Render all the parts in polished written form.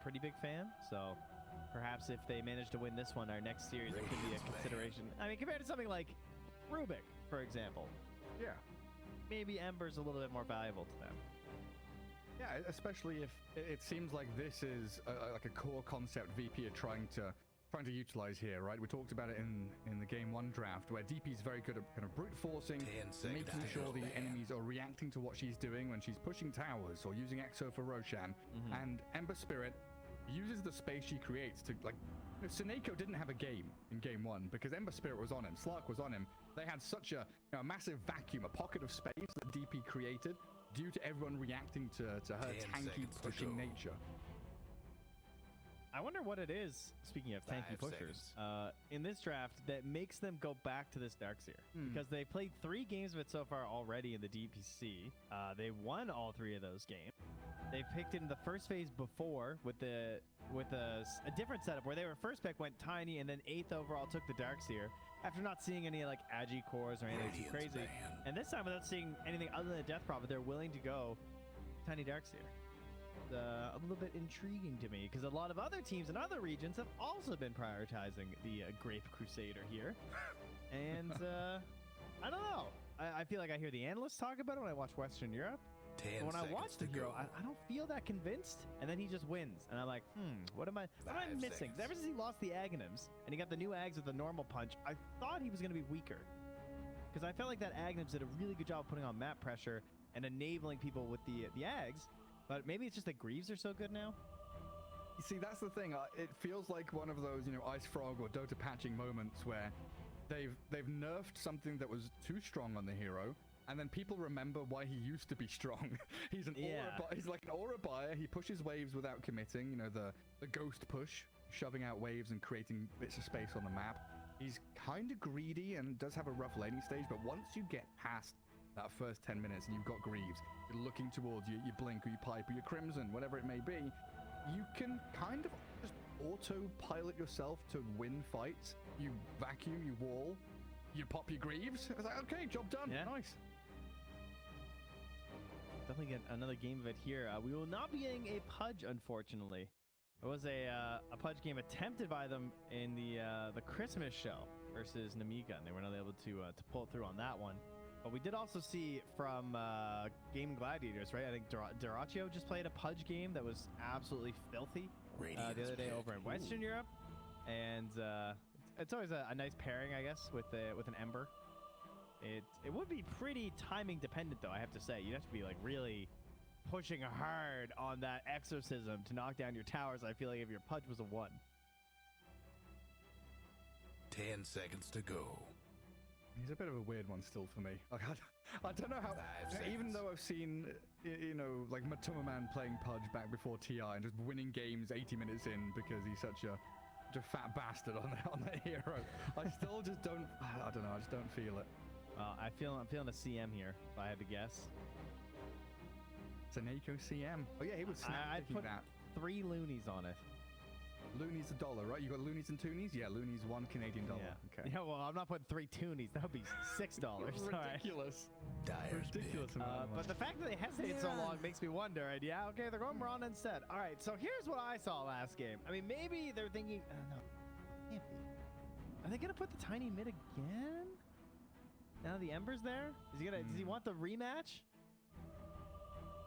pretty big fan. So perhaps if they manage to win this one, our next series, it could be a consideration. I mean, compared to something like Rubik, for example. Yeah. Maybe Ember's a little bit more valuable to them. Yeah, especially if it seems like this is like a core concept VP are trying to utilize here, right? We talked about it in the game 1 draft, where DP is very good at kind of brute forcing, making sure the enemies are reacting to what she's doing when she's pushing towers or using Exo for Roshan. And Ember Spirit uses the space she creates to, like, Seneko didn't have a game in game 1 because Ember Spirit was on him, Slark was on him. They had such a massive vacuum, a pocket of space that DP created due to everyone reacting to her tanky pushing nature. I wonder what it is, speaking of tanky pushers, in this draft that makes them go back to this Darkseer. Because they played 3 games of it so far already in the DPC. They won all 3 of those games. They picked it in the first phase before with a different setup where they were first pick, went tiny, and then 8th overall took the Darkseer after not seeing any like Agi cores or anything too crazy. And this time, without seeing anything other than a Death Prophet, they're willing to go tiny Darkseer. A little bit intriguing to me because a lot of other teams in other regions have also been prioritizing the Grape Crusader here. And I don't know. I feel like I hear the analysts talk about it when I watch Western Europe. But when I watch the hero, I don't feel that convinced. And then he just wins. And I'm like, what am I missing? Ever since he lost the Aghanims and he got the new Ags with the normal punch, I thought he was going to be weaker. Because I felt like that Aghanims did a really good job of putting on map pressure and enabling people with the Ags. But maybe it's just that Greaves are so good now. You see, that's the thing. It feels like one of those, Ice Frog or Dota patching moments where they've nerfed something that was too strong on the hero, and then people remember why he used to be strong. He's he's like an aura buyer. He pushes waves without committing. The ghost push, shoving out waves and creating bits of space on the map. He's kind of greedy and does have a rough laning stage, but once you get past that first 10 minutes and you've got Greaves, you're looking towards your Blink or your Pipe or your Crimson, whatever it may be, you can kind of just autopilot yourself to win fights. You vacuum, you wall, you pop your Greaves. It's like, okay, job done. Yeah. Nice. Definitely get another game of it here. We will not be getting a Pudge, unfortunately. It was a Pudge game attempted by them in the Christmas show versus Namiga, and they were not able to pull it through on that one. But we did also see from Game Gladiators, right? I think Duraccio just played a Pudge game that was absolutely filthy the other day over in Western Europe. And it's always a nice pairing, I guess, with an Ember. It would be pretty timing dependent, though, I have to say. You'd have to be like really pushing hard on that exorcism to knock down your towers. I feel like if your Pudge was a 1. 10 seconds to go. He's a bit of a weird one still for me. Like, I don't know how, even though I've seen, like Matuma Man playing Pudge back before TI and just winning games 80 minutes in because he's such a fat bastard on that hero. I still just don't, I don't know, I just don't feel it. I'm feeling a CM here, if I had to guess. Seneko CM. Oh yeah, he was I'd put that. 3 loonies on it. Loonies $1, right? You got loonies and toonies? Yeah, loonies $1 Canadian. Yeah. Okay. Yeah, well, I'm not putting 3 toonies. That would be $6. Ridiculous. Ridiculous. But the fact that they hesitated so long makes me wonder. And yeah, okay, they're going Mirana instead. All right, so here's what I saw last game. I mean, maybe they're thinking, no, can't be. Are they gonna put the tiny mid again? Now the Ember's there. Does he want the rematch?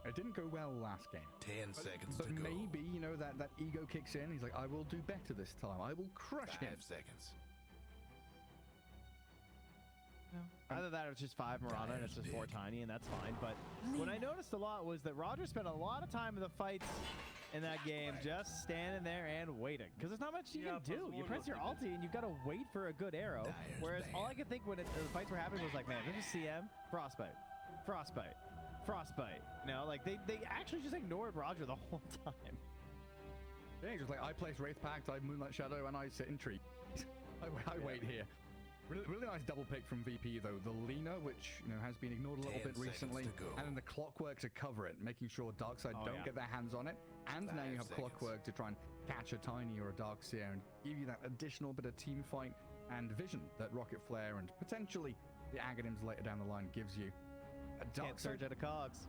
It didn't go well last game. 10 seconds to go. But maybe, that ego kicks in. He's like, I will do better this time. I will crush him. 5 seconds. No. Either that or it's just 5 Mirana and it's just 4 tiny, and that's fine. But what I noticed a lot was that Roger spent a lot of time in the fights in that game just standing there and waiting. Because there's not much you can do. You press your ulti and you've got to wait for a good arrow. Whereas all I could think when the fights were happening was like, man, this is CM, Frostbite. Like they actually just ignored Roger the whole time. Yeah, he's just like, I place Wraith Pact, I Moonlight Shadow, and I sit in tree. I wait here. Really nice double pick from VP though. The Lina, which has been ignored a little bit recently, and then the Clockwork to cover it, making sure Darkside don't get their hands on it. And now you have Clockwork to try and catch a Tiny or a Darkseer and give you that additional bit of team fight and vision that Rocket Flare and potentially the Aghanims later down the line gives you. Can't surge out of cogs.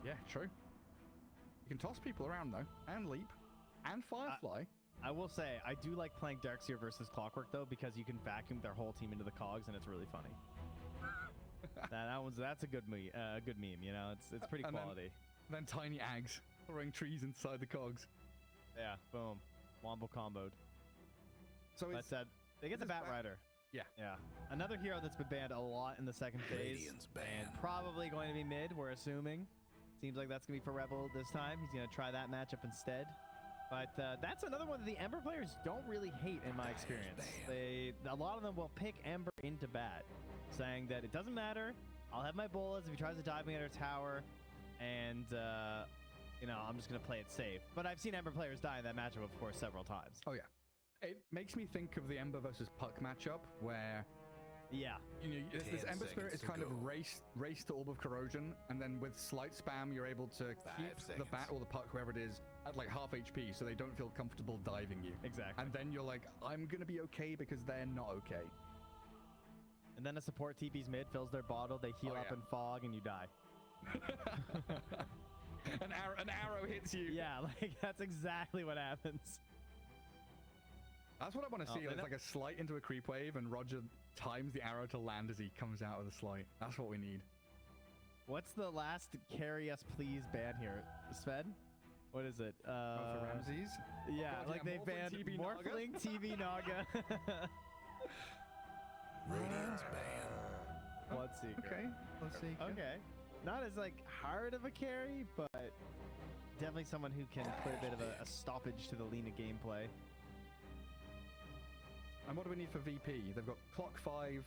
Yeah, true. You can toss people around though, and leap. and Firefly. I will say, I do like playing Darkseer versus Clockwork, though, because you can vacuum their whole team into the cogs, and it's really funny. That's a good meme, you know? It's pretty quality. Then tiny Ags throwing trees inside the cogs. Yeah, boom. Wombo comboed. So they get the Bat Rider. Yeah. Yeah. Another hero that's been banned a lot in the second phase. Radiant's banned. And probably going to be mid, we're assuming. Seems like that's going to be for Rebel this time. He's going to try that matchup instead. But that's another one that the Ember players don't really hate in my experience. A lot of them will pick Ember into bat, saying that it doesn't matter. I'll have my bullets if he tries to dive me at our tower. And, you know, I'm just going to play it safe. But I've seen Ember players die in that matchup, of course, several times. Oh, yeah. It makes me think of the Ember versus Puck matchup where, you know, this Ember Spirit is kind of race to Orb of Corrosion, and then with slight spam, you're able to keep the Bat or the Puck, whoever it is, at like half HP, so they don't feel comfortable diving you. Exactly. And then you're like, I'm going to be okay because they're not okay. And then a support TP's mid, fills their bottle, they heal up in fog, and you die. An arrow hits you. Yeah, like that's exactly what happens. That's what I want to see. It's like a slight into a creep wave, and Roger times the arrow to land as he comes out of the slight. That's what we need. What's the last carry us please ban here? Sven? What is it? For Ramses? Yeah, like they banned Morphling TV Naga. Radiant's banned. Blood Seeker. Okay. Blood Seeker. Okay. Not as like hard of a carry, but definitely someone who can put a bit of a stoppage to the Lina gameplay. And what do we need for VP? They've got Clock 5.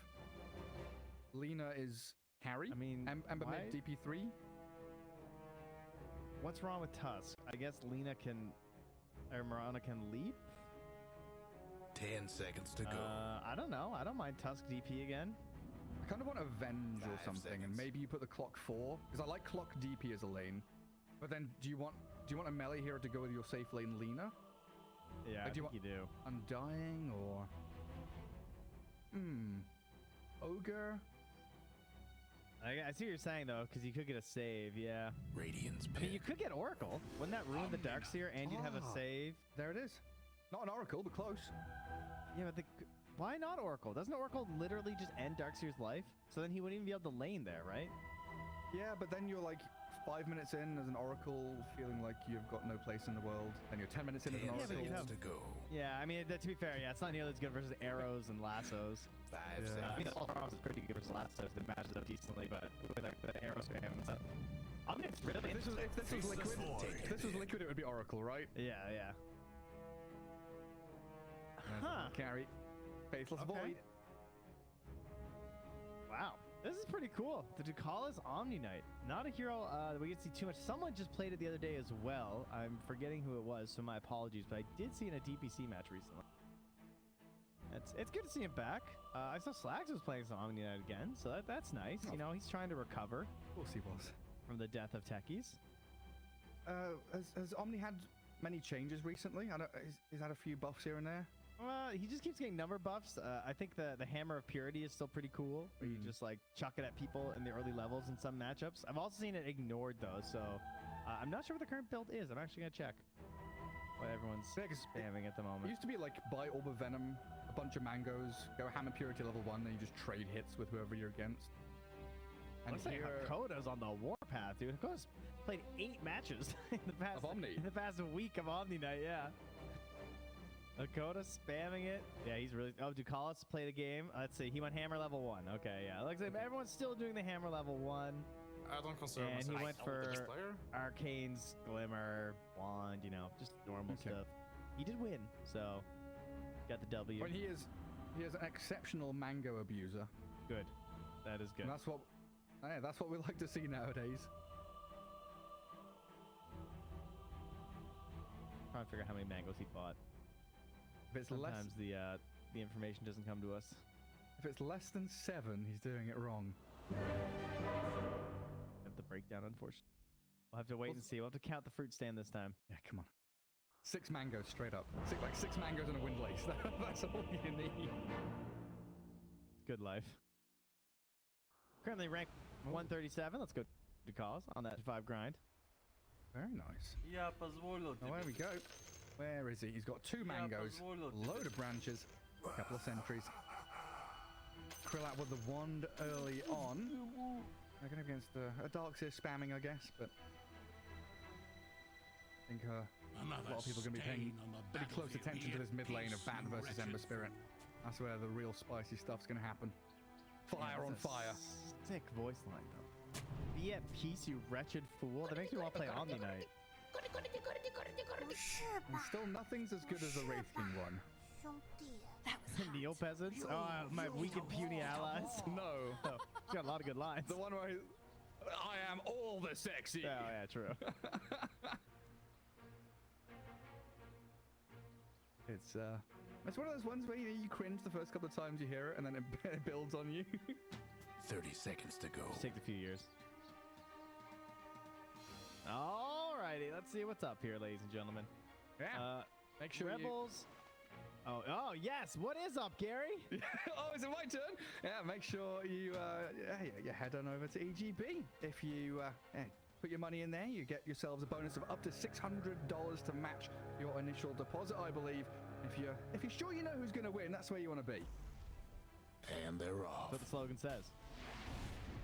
Lina is carry. I mean, Ember mid DP3. What's wrong with Tusk? I guess Lina can, or Mirana can leap. 10 seconds to go. I don't know. I don't mind Tusk DP again. I kind of want Avenge or something, and maybe you put the Clock 4, because I like Clock DP as a lane. But then, do you want a melee hero to go with your safe lane Lina? Yeah, I think you do. Undying or Ogre? I see what you're saying though, because you could get a save. Yeah. Radiant's I mean, you could get Oracle. Wouldn't that ruin the Darkseer and you'd have a save? There it is. Not an Oracle, but close. Yeah, but why not Oracle? Doesn't Oracle literally just end Darkseer's life? So then he wouldn't even be able to lane there, right? Yeah, but then you're like 5 minutes in as an Oracle, feeling like you've got no place in the world. Then you're 10 minutes in as an Oracle. To go. Yeah, I mean, to be fair, yeah, it's not nearly as good versus arrows and lassos. 5 I seconds. mean, all arrows is pretty good versus lassos. It matches up decently, but with like the arrow spam and stuff. I mean, it's really If this was liquid, it would be Oracle, right? Yeah, yeah. Huh. Carry. Faithless Void. Wow. This is pretty cool. The Ducala's Omni Knight. Not a hero that we get to see too much. Someone just played it the other day as well. I'm forgetting who it was, so my apologies, but I did see it in a DPC match recently. It's good to see him back. I saw Slags was playing some Omni Knight again, so that's nice. You know, he's trying to recover. Of course he was. From the death of techies. Has Omni had many changes recently? I know he's had a few buffs here and there. He just keeps getting number buffs. I think the Hammer of Purity is still pretty cool, where you just like chuck it at people in the early levels in some matchups. I've also seen it ignored though, so I'm not sure what the current build is. I'm actually gonna check what everyone's spamming at the moment. It used to be like buy Orb of Venom, a bunch of mangoes, go Hammer Purity level 1, then you just trade hits with whoever you're against. And looks like Hakoda's on the warpath, dude. Hakoda's played 8 matches in the past week of Omni Knight, yeah. Hakoda spamming it. Yeah, he's really... Oh, Ducalis played a game. Let's see. He went Hammer level 1. Okay, yeah. Looks like everyone's still doing the Hammer level 1. I don't consider myself. And he went for player. Arcane's Glimmer, Wand, you know, just normal stuff. He did win, so got the W. But he is an exceptional mango abuser. Good. That is good. And that's what we like to see nowadays. Trying to figure out how many mangoes he bought. If it's Sometimes the information doesn't come to us. If it's less than 7, he's doing it wrong. Have the breakdown, unfortunately. We'll have to wait and see. We'll have to count the fruit stand this time. Yeah, come on. 6 mangoes straight up. 6 mangoes and a windlace. That's all you need. Good life. Currently ranked 137. Let's go to cause on that 5 grind. Very nice. Я позволил тебе. Oh, there we go. Where is he? He's got 2 mangoes, a load of branches, a couple of sentries. Krillat with the wand early on. They're going against a Darkseer spamming, I guess, but I think a lot of people are going to be paying pretty close attention to this mid lane of Bat versus Ember Spirit. That's where the real spicy stuff's going to happen. Fire on fire. Sick voice line, though. Be at peace, you wretched fool. That makes me want to play Omni Knight. And still nothing's as good as the Wraith King one. Neo peasants? Oh, my weak and puny allies? No. Oh, he's got a lot of good lines. The one where I am all the sexy. Oh, yeah, true. It's one of those ones where you cringe the first couple of times you hear it, and then it builds on you. 30 seconds to go. Just take a few years. Alrighty, let's see what's up here, ladies and gentlemen. Yeah. Make sure Rebels. Oh yes. What is up, Gary? Oh, is it my turn? Yeah. Make sure you head on over to EGB. If you put your money in there, you get yourselves a bonus of up to $600 to match your initial deposit, I believe. If you're sure you know who's going to win, that's where you want to be. And they're off. That's what the slogan says.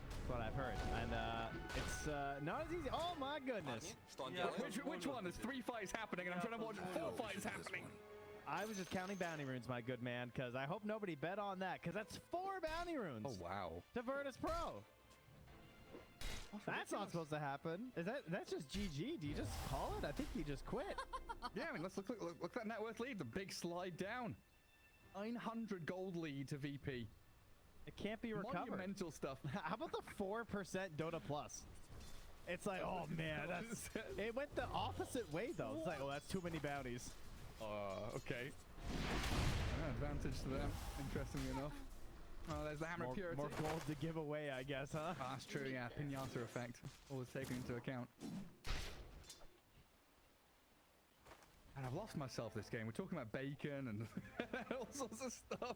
That's what I've heard. And it's not as easy. Oh my goodness. Yeah, which one? There's 3 fights happening, and I'm trying to watch 4 fights happening. I was just counting bounty runes, my good man, because I hope nobody bet on that, because that's 4 bounty runes. Oh wow. To Virtus.pro. That's not supposed to happen. That's just GG? Do you just call it? I think you just quit. Yeah, I mean, let's look at that net worth lead. The big slide down. 900 gold lead to VP. It can't be recovered. Monumental stuff. How about the 4% Dota Plus? It's like, oh man, it went the opposite way though. It's like, oh, that's too many bounties. Okay. Advantage to them, interestingly enough. Oh, there's the Hammer of Purity. More gold to give away, I guess, huh? Oh, that's true, yeah. Pinata effect. Always taken into account. And I've lost myself this game. We're talking about bacon and all sorts of stuff.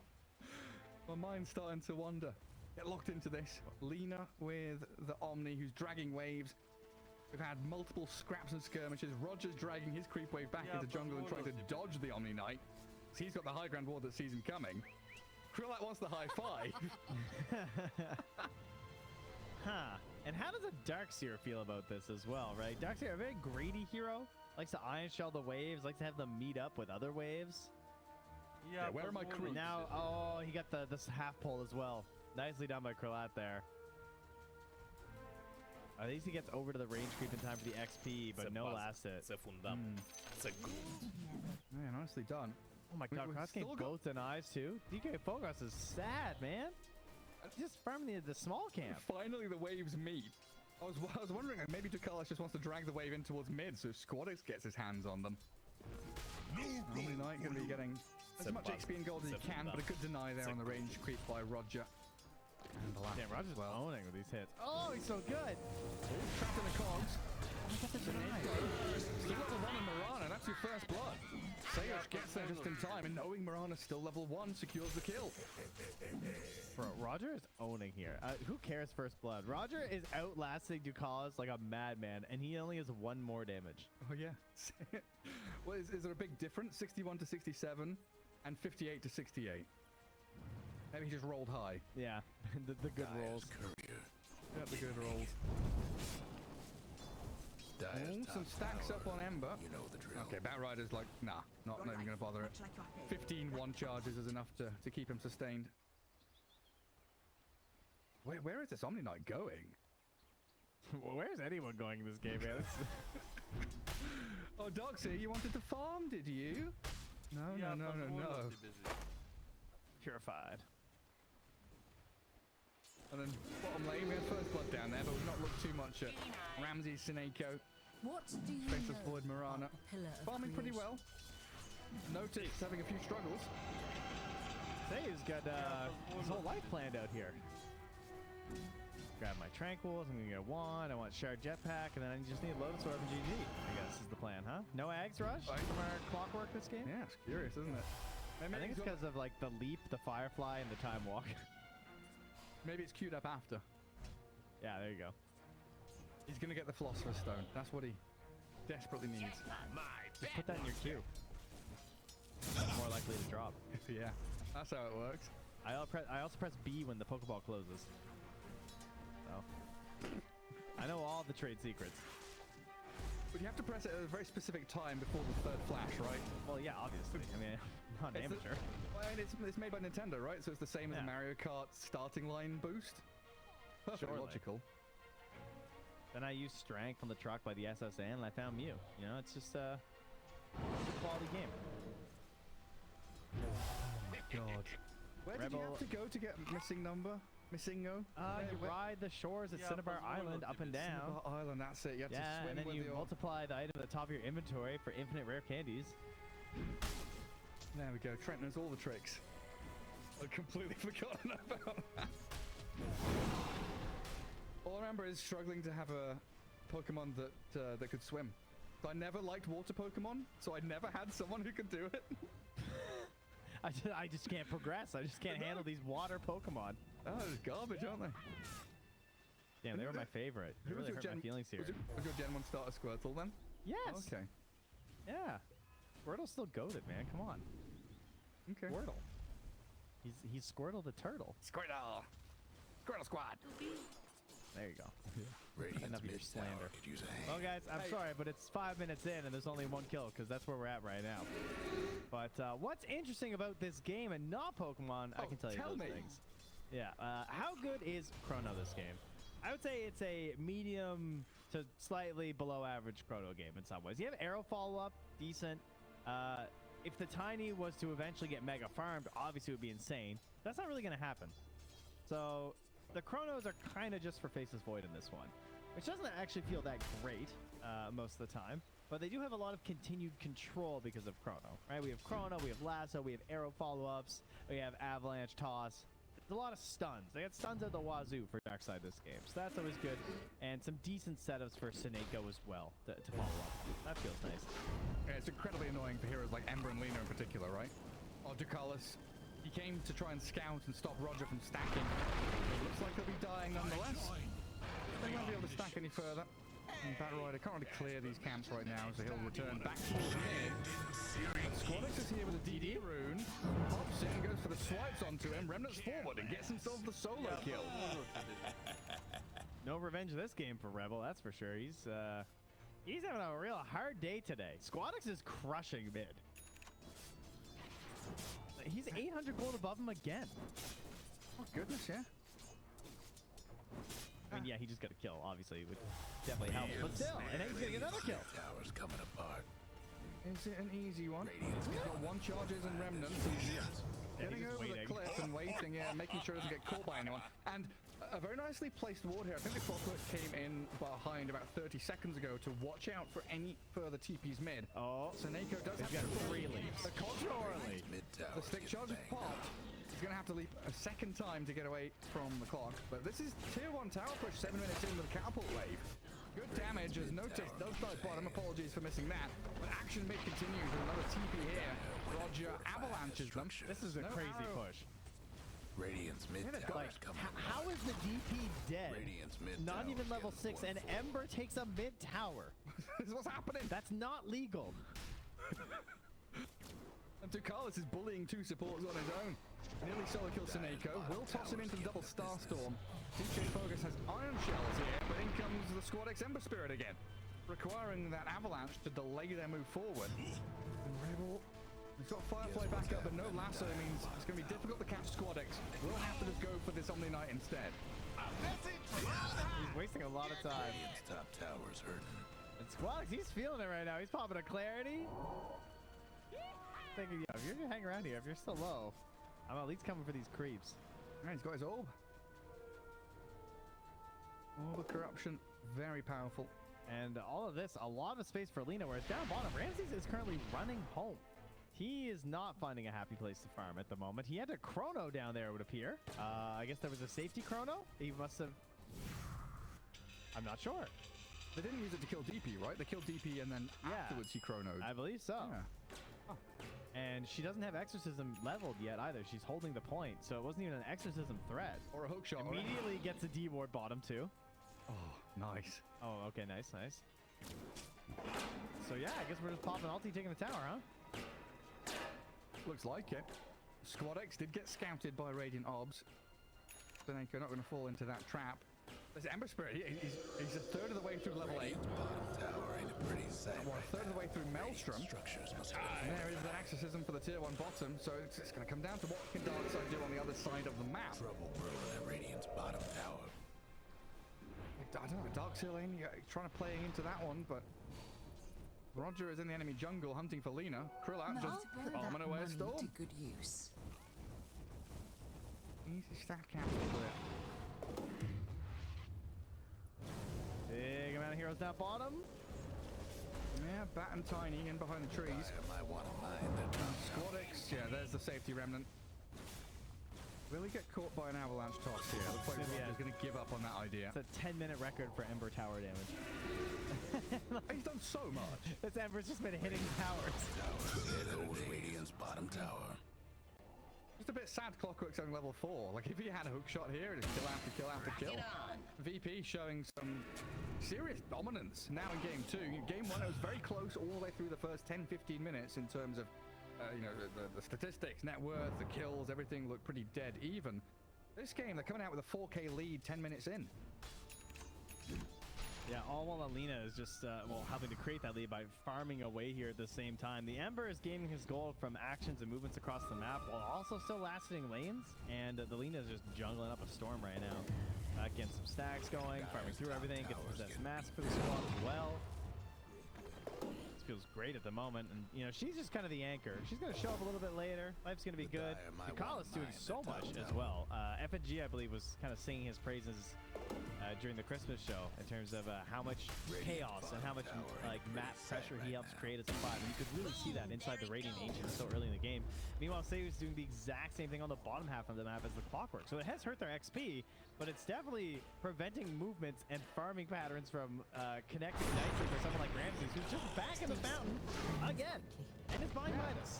My mind's starting to wander. Get locked into this. Lina with the Omni, who's dragging waves. We've had multiple scraps and skirmishes. Roger's dragging his creep wave back into jungle and trying to dodge the Omni Knight. So he's got the high ground ward that sees him coming. Krillat wants the high five. Huh. And how does a Darkseer feel about this as well, right? Darkseer, a very greedy hero. Likes to iron shell the waves. Likes to have them meet up with other waves. Yeah, where are my creeps? Now, oh, he got this half pull as well. Nicely done by Krillat there. At least he gets over to the range creep in time for the XP, but no last hit. Yeah, nicely done. Oh my god, Cross getting both in eyes too. DK Fogos is sad, man. He's just farming the small camp. Finally, the waves meet. I was wondering, maybe Dukalis just wants to drag the wave in towards mid so Squadix gets his hands on them. Omni Knight going to be getting as much XP and gold as he can, but a good deny there on the range creep by Roger. And the last Roger's owning with these hits. Oh, he's so good. Trapped in the cogs. Still level 1 in Mirana, that's your first blood. Sayos gets there just in time, and knowing Mirana's still level 1 secures the kill. Bro, Roger is owning here. Who cares first blood? Roger is outlasting Dukalis like a madman, and he only has 1 more damage. Oh, yeah. Well, is there a big difference? 61 to 67 and 58 to 68. Maybe he just rolled high. Yeah, the good rolls. Yeah, the good rolls. Some stacks up on Ember. You know the drill. Okay, Batrider's like, nah, not even going to bother it. 15 one charges is enough to keep him sustained. Where is this Omni Knight going? Where's anyone going in this game, man? Oh, Darkseid, you wanted to farm, did you? No. Purified. And then bottom lane, we have first blood down there, but we've not looked too much at Ramsey, Sineko, Faceless Void, Mirana. Farming pretty well. Notice having a few struggles. Say's got his whole life planned out here. Grab my Tranquils, I'm gonna get 1. I want Shard Jetpack, and then I just need Lotus Orb and GG. I guess is the plan, huh? No Ags Rush from our clockwork this game? Yeah, it's curious, isn't it? I think it's because of like the leap, the Firefly, and the Time Walk. Maybe it's queued up after. Yeah, there you go. He's gonna get the Philosopher's Stone. That's what he desperately needs. Just put that in your queue. more likely to drop. Yeah, that's how it works. I also press B when the Pokeball closes. So I know all the trade secrets. But you have to press it at a very specific time before the third flash, right? Well, yeah, obviously. I mean, I'm not an amateur. It's made by Nintendo, right? So it's the same as a Mario Kart starting line boost. Perfectly logical. Then I used Strength on the truck by the SSN, and I found Mew. You know, it's just a quality game. Oh my god. Where did you have to go to get Missingo? You ride the shores at Cinnabar Island up and down. Cinnabar Island, that's it. You have to swim and then with you multiply the item at the top of your inventory for infinite rare candies. There we go. Trent knows all the tricks. I completely forgotten about that. All I remember is struggling to have a Pokemon that could swim. So I never liked water Pokemon, so I never had someone who could do it. I just can't progress. I just can't handle these water Pokemon. Oh, they're garbage, aren't they? Damn, they were my favorite. They really hurt my feelings here. Was your Gen 1 starter Squirtle then? Yes. Okay. Yeah. Squirtle's still goated, man. Come on. Okay. Squirtle. He's Squirtle the turtle. Squirtle. Squirtle Squad. There you go. Enough of your slander. Well, guys, I'm sorry, but it's 5 minutes in, and there's only one kill, because that's where we're at right now. But what's interesting about this game and not Pokemon, I can tell you those things. Yeah. How good is Chrono this game? I would say it's a medium to slightly below average Chrono game in some ways. You have arrow follow-up, decent. If the Tiny was to eventually get mega farmed, obviously it would be insane. That's not really going to happen. So the Chronos are kind of just for Faceless Void in this one, which doesn't actually feel that great most of the time. But they do have a lot of continued control because of Chrono, right? We have Chrono, we have Lasso, we have arrow follow-ups, we have Avalanche Toss. There's a lot of stuns. They got stuns at the wazoo for Darkside this game, so that's always good. And some decent setups for Sineko as well to follow up. That feels nice. Yeah, it's incredibly annoying for heroes like Ember and Lena in particular, right? Or Ducalis. He came to try and scout and stop Roger from stacking. It looks like he'll be dying nonetheless. They won't be able to stack any further. And Bat Rider can't really clear these camps right now, so he'll return back to the mid. Squadix is here with a DD rune. Pops in, goes for the swipes onto him. Remnants forward and gets himself the solo kill. No revenge this game for Rebel, that's for sure. He's having a real hard day today. Squadix is crushing mid. He's 800 gold above him again. Oh, goodness, yeah. I mean, yeah, he just got a kill, obviously, which definitely helps. But still, and he's getting another kill. Towers coming apart. Is it an easy one? He's got one charges and remnants. He's getting over the cliff and waiting, making sure he doesn't get caught by anyone. And a very nicely placed ward here. I think the Clockwork came in behind about 30 seconds ago to watch out for any further TPs mid. Oh, Sineko does have got 3 leaps. The early. The stick charge is popped. He's going to have to leap a second time to get away from the clock. But this is tier 1 tower push 7 minutes in with a catapult wave. Good damage as Notice does die bottom. Apologies for missing that. But action mid continues with another TP here. Roger avalanches them. This is a crazy push. Radiance mid towers coming. How is the DP dead? Radiance mid Not even level 6, and Ember takes a mid tower. This is what's happening. That's not legal. And Ducalis is bullying 2 supports on his own. Nearly solo kill Sineko. Will toss him into the double Starstorm. DJ Focus has Iron Shells here, but in comes the Squadix Ember Spirit again, requiring that Avalanche to delay their move forward. And Rebel, he's got Firefly back up, but no Lasso means it's going to be difficult to catch Squadix. We'll have to just go for this Omni Knight instead. He's wasting a lot of time. Radiant's top tower's hurting. And Squadix, he's feeling it right now. He's popping a Clarity. Thinking, if you're gonna hang around here, if you're still low, I'm at least coming for these creeps. Yeah, he's got his orb. Orb of Corruption, very powerful. And all of this, a lot of space for Lena, whereas down bottom, Ramses is currently running home. He is not finding a happy place to farm at the moment. He had a Chrono down there, it would appear. I guess there was a safety Chrono. He must have... I'm not sure. They didn't use it to kill DP, right? They killed DP and then afterwards he Chronoed. I believe so. Yeah. Oh. And she doesn't have Exorcism leveled yet either. She's holding the point, so it wasn't even an Exorcism threat. Or a hook shot. Immediately gets a D ward bottom too. Oh, nice. Oh, okay, nice. So yeah, I guess we're just popping ulti, taking the tower, huh? Looks like it. Squad X did get scouted by Radiant Obs. Seneko not going to fall into that trap. There's Ember Spirit. He's a third of the way through level 8. Bottom tower ain't a pretty sight. Well, a third of the way through Maelstrom. Structures must And there is that exorcism for the tier 1 bottom. So it's going to come down to what can Darkside do on the other side of the map. trouble brewing at Radiant's bottom tower. I don't know, Dark Seal lane, trying to play into that one, but Roger is in the enemy jungle hunting for Lina. Krillat just bombing away a storm. To good use. Easy stat cancel there. Big amount of heroes down bottom. Yeah, Bat and Tiny in behind the trees. I might want to mine that top Squad X, yeah, there's the safety remnant. Will he get caught by an avalanche toss here? Looks like Roger's going to give up on that idea. It's a 10-minute record for Ember tower damage. He's done so much. This Ember's just been hitting towers. There goes Radiant's bottom tower. Just a bit sad Clockwork's on level 4. Like, if he had a hook shot here, it'd kill after kill after kill. VP showing some serious dominance now in game 2. Game 1, it was very close all the way through the first 10-15 minutes in terms of you know, the statistics, net worth, the kills, everything looked pretty dead even. This game, they're coming out with a 4K lead 10 minutes in. Yeah, all while Alina is just, well, helping to create that lead by farming away here at the same time. The Ember is gaining his gold from actions and movements across the map while also still lasting lanes. And the Lina is just jungling up a storm right now. Getting some stacks going, farming through everything, gets the Possessed Mask for the squad as well. Feels great at the moment, and you know she's just kind of the anchor. She's going to show up a little bit later. Life's going to be good. Kala's doing so much as well. FNG, I believe, was kind of singing his praises during the Christmas show in terms of how much chaos and how much like map pressure he helps create as a 5. And you could really see that inside the Radiant Ancient so early in the game. Meanwhile, Sayu's doing the exact same thing on the bottom half of the map as the Clockwork. So it has hurt their XP, but it's definitely preventing movements and farming patterns from connecting nicely for someone like Ramses, who's just back in the fountain again, and it's behind Midas.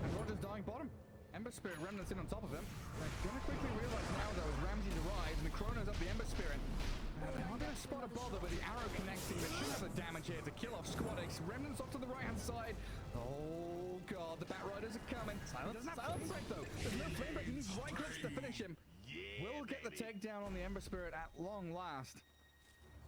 And Roger's dying bottom. Ember Spirit remnants in on top of him. They're going to quickly realize now, though, as Ramses arrives and the Chrono's up the Ember Spirit. They're not going to spot a bother, but the arrow connecting. They should have the damage here to kill off Squad X. Remnants off to the right-hand side. Oh, God, the Bat Riders are coming. Silence, He doesn't have flame break, though. There's no flame break. He needs right clicks to finish him. Will get the takedown on the Ember Spirit at long last.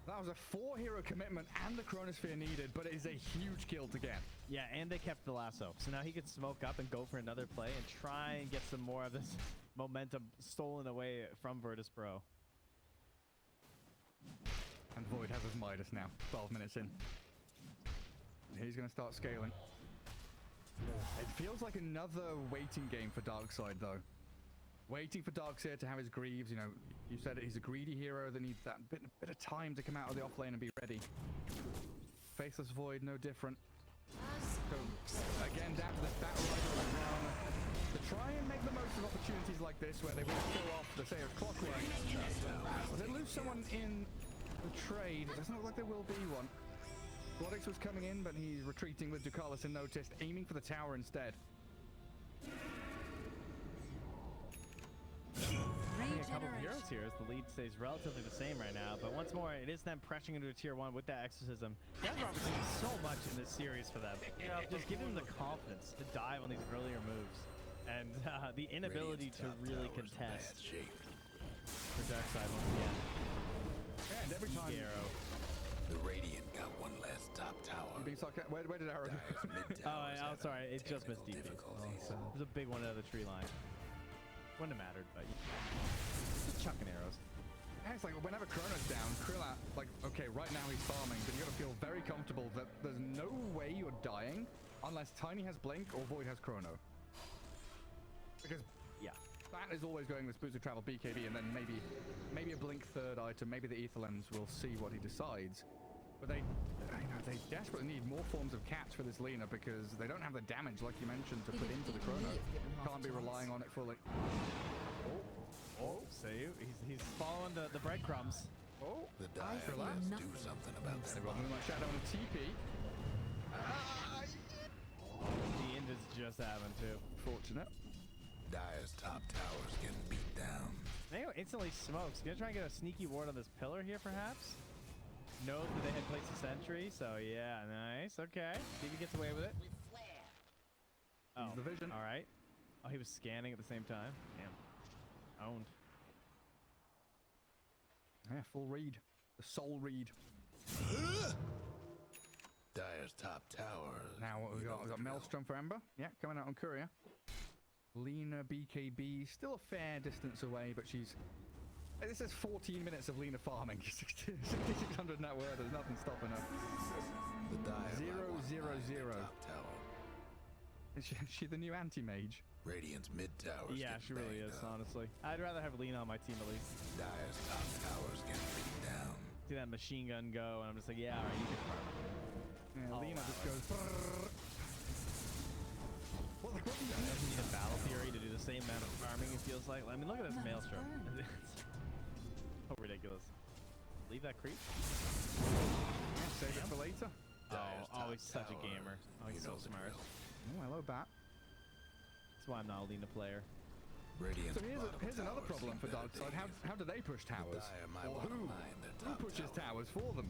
That was a 4-hero commitment and the Chronosphere needed, but it is a huge kill to get. Yeah, and they kept the lasso. So now he can smoke up and go for another play and try and get some more of this momentum stolen away from Virtus.pro. And Void has his Midas now, 12 minutes in. He's going to start scaling. It feels like another waiting game for Darkside, though. Waiting for Darkseid to have his Greaves. You know, you said it, he's a greedy hero that needs that bit of time to come out of the offlane and be ready. Faithless Void, no different. So, again, down to the Bat Rider and Rana to try and make the most of opportunities like this where they will kill off the say of Clockwork. They lose someone in the trade. It doesn't look like there will be one. Rodix was coming in, but he's retreating with Ducalis unnoticed, aiming for the tower instead. A couple of heroes here as the lead stays relatively the same right now, but once more it is them pressing into a tier 1 with that exorcism. That's obviously so much in this series for them. Just giving them the confidence to dive on these earlier moves and the inability to really contest for Darkside once again. And every time the Radiant got one last top tower. being sucked at. Where did Arrow go? Oh, sorry, it just missed DP. It was a big one out of the tree line. Wouldn't have mattered, but just chucking arrows. Yeah, it's like whenever Chrono's down, Krillat, like, okay, right now he's farming, but you gotta feel very comfortable that there's no way you're dying unless Tiny has Blink or Void has Chrono. Because, yeah, that is always going with Boots of Travel, BKB, and then maybe a Blink third item, maybe the Ether Lens, we'll see what he decides. But they desperately need more forms of catch for this Lina because they don't have the damage, like you mentioned, to put into the Chrono. Can't be relying on it fully. Oh, see, he's following the breadcrumbs. Oh, the Dire must do something about that. They've got Moonlight Shadow and a TP. The Invis just happened too. Fortunate. Dire's top tower's getting beat down. Mayo instantly smokes. Gonna try and get a sneaky ward on this pillar here, perhaps. Knows that they had placed a sentry, so yeah, nice. Okay, see if he gets away with it. Oh, the vision. All right. Oh, he was scanning at the same time. Damn. Owned. Yeah, full read. The soul read. Dire's top tower. Now what we got? We got Maelstrom for Ember. Yeah, coming out on Courier. Lena BKB still a fair distance away, but she's. This is 14 minutes of Lena farming. 6,600 net worth. There's nothing stopping her. The Dire 0-0-0. top tower. Is she the new anti-mage? Radiant's mid tower. Yeah, she really is, honestly. I'd rather have Lena on my team at least. Dire's top tower's getting beaten down. See that machine gun go, and I'm just like, yeah, all right, you can farm. Yeah, Oh, Lena wow. just goes. What do you He doesn't need a Battle Fury to do the same amount of farming, it feels like. I mean, look at this Maelstrom. So ridiculous. Leave that creep. Yeah, save it for later. Oh, he's such a gamer. Oh, he's so smart. Oh, hello, Bat. That's why I'm not a Lena player. Radiant's So here's another problem for Darkside. How do they push towers? Or who pushes towers for them?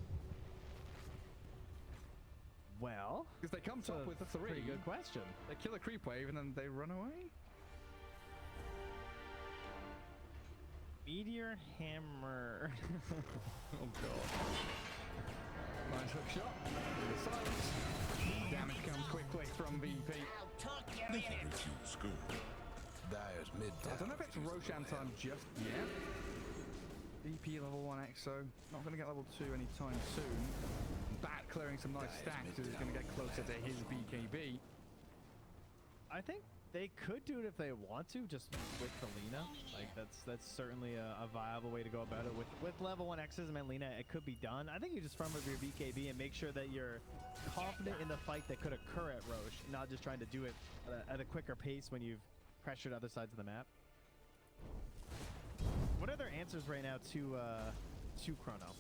Well, Because they come top with a 3. pretty good question. They kill a creep wave and then they run away? Meteor Hammer. Oh, God. Nice hook shot. Silence. Damage comes quickly from VP. Dire's mid tower. I don't know if it's Roshan time just yet. VP level 1 EXO. Not going to get level 2 anytime soon. Bat clearing some nice stacks is going to get closer to his BKB. I think they could do it if they want to, just with the Lena. Like, that's certainly a viable way to go about it. With level 1 X's and Lena, it could be done. I think you just farm up your BKB and make sure that you're confident in the fight that could occur at Roche, not just trying to do it at a quicker pace when you've pressured other sides of the map. What are their answers right now to Chrono?